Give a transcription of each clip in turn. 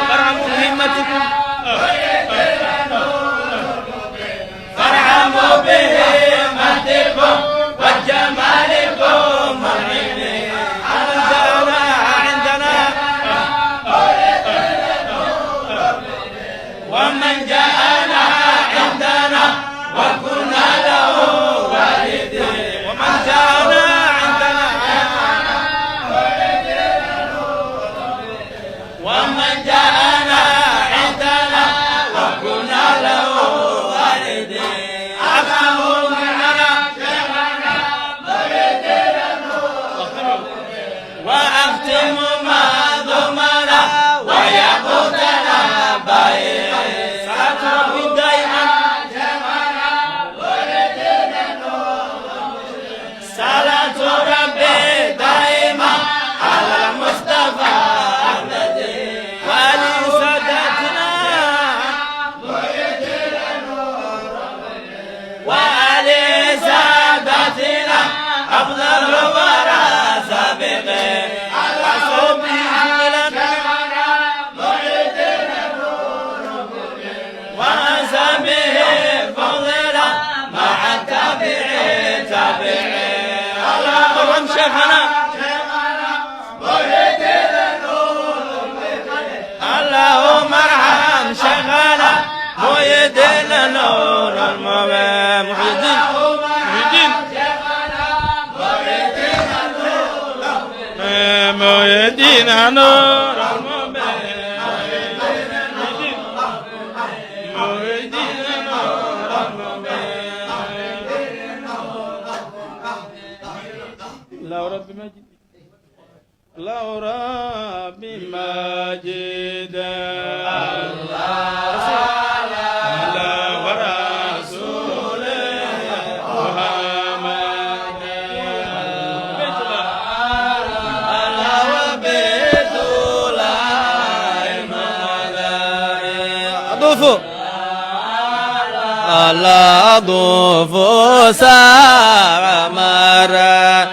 فارحموا بهمتكم فارحموا بهمتكم وجمالكم ومن جاءنا عندنا وكنا له والدين ومن جاءنا عندنا ومن جاءنا عندنا وكنا له والدين أخاه معنا وأختم ما ضمنا ويقودنا باين صلاة ربي دائما على المصطفى وآل سادتنا وآل سادتنا أفضل الورى سابقين وأسامه فضلا مع التابعين تابعين اللهم شيخنا اللهم ارحم شيخنا مؤيدين نور المبين مؤيدين نور الله رب مجد الله رب مجد الله ورسوله محمد الله وبيت الله أضوفوا الله أضوفوا ساعة مرة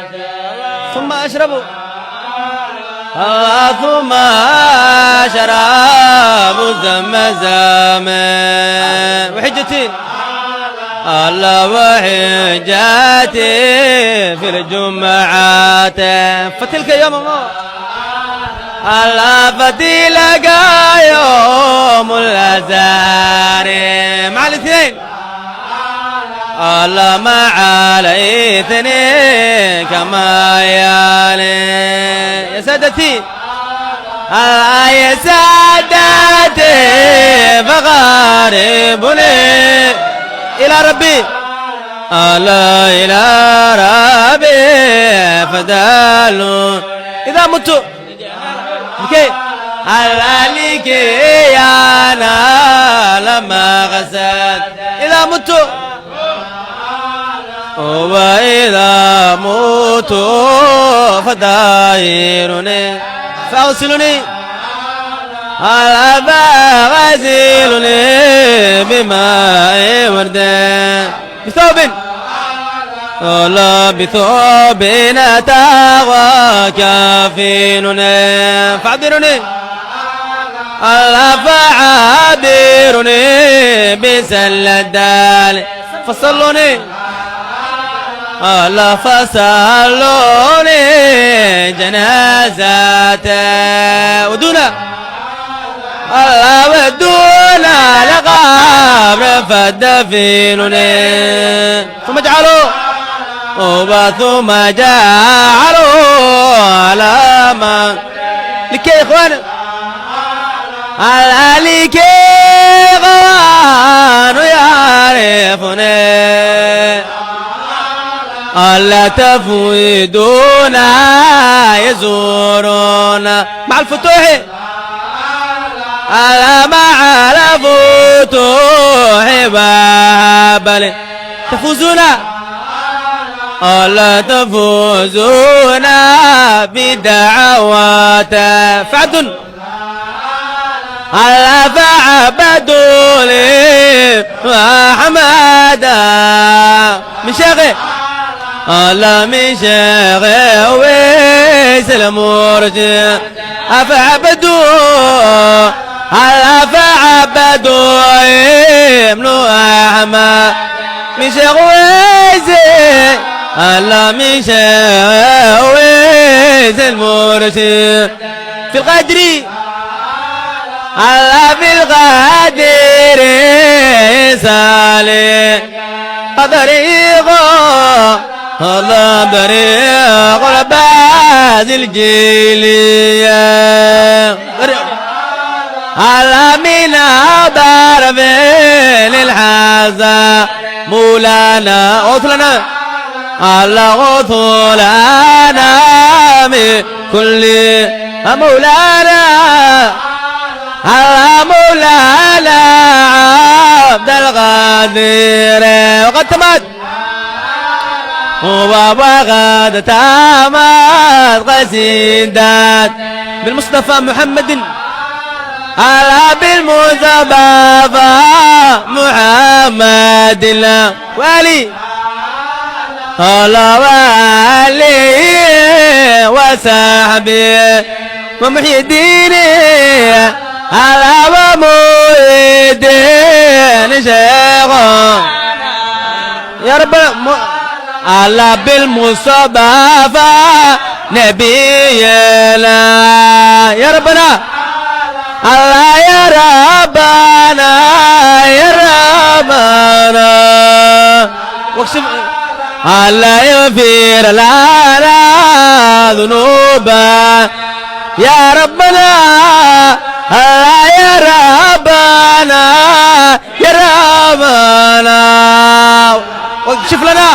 ثم أشربوا ثم شربوا زمزم وحجتي الله وحجتي في الجمعات فتلك يوم الله فتلك يوم الأزهار مع الاثنين الله مع الاثنين كما يالي يا سادتي يا سادتي فغاربني إلى ربي الله إلى ربي فدالون إذا مت لكي لكي أنا لما غسلت إذا مت وإذا مت فدايرني فأغسلني غسلني بماء ورد بثوب لا بثوب أتاوى كافينني فعبرني فعبرني بسل الدال فصلوني الله فصلوني جنازات ودونا الله ودونا لقبر فدفنوني ثم اجعلوا ثم جعلوا على ما لكي يا اخوان على لكي غوان يعرفوني ألا تفويدونا يزورونا مع الفتوح ألا مع الفتوح بابل تفوزون ألا تفوزون بدعوات فعد ألا فعبدوا لي وحمادا من شيخي ألا من شيخي ويس المرجع أفعبدوا أفعبدوا ابن أحمد من شغويزي الله من شغويز المرشد في القدر الله في القدر سالي طريقه الله طريق العباس الجيلية على من أبار بين الحزا مولانا غثلنا على غثلنا من كل مولانا على مولانا عبد القادر وقد تمت وقد تمت قصيدات بالمصطفى محمد على بالمصطفى محمد الله والي الله والي وصحبه ومحيي الدين على ومحيي الدين شيخه يا رب على بالمصطفى نبينا يا ربنا الله يا ربنا يا ربنا واكشف الله يغفر لنا ذنوبنا يا ربنا الله يا ربنا يا ربنا واكشف لنا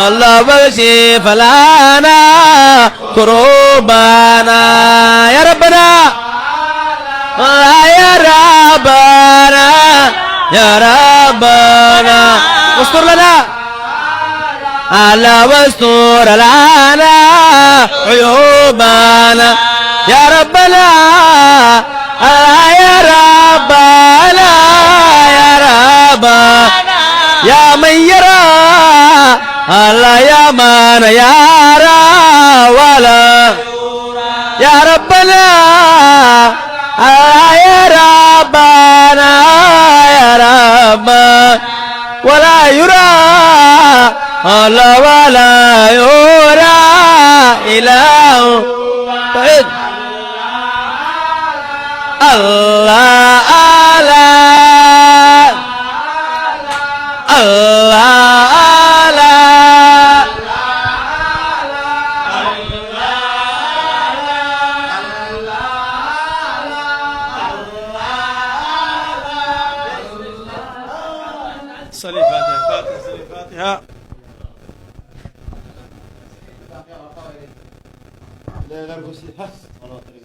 الله واكشف لنا كروبنا يا ربنا الله يا ربنا يا ربنا واستر لنا الله واستر لنا عيوبنا يا ربنا الله يا ربنا يا ربنا يا من يرى الله يا من يرى ولا يا ربنا يا ربنا يا ربنا ولا يرى الله ولا يرى إله بعيد الله الله صلي الفاتحة صلي الفاتحة لا غير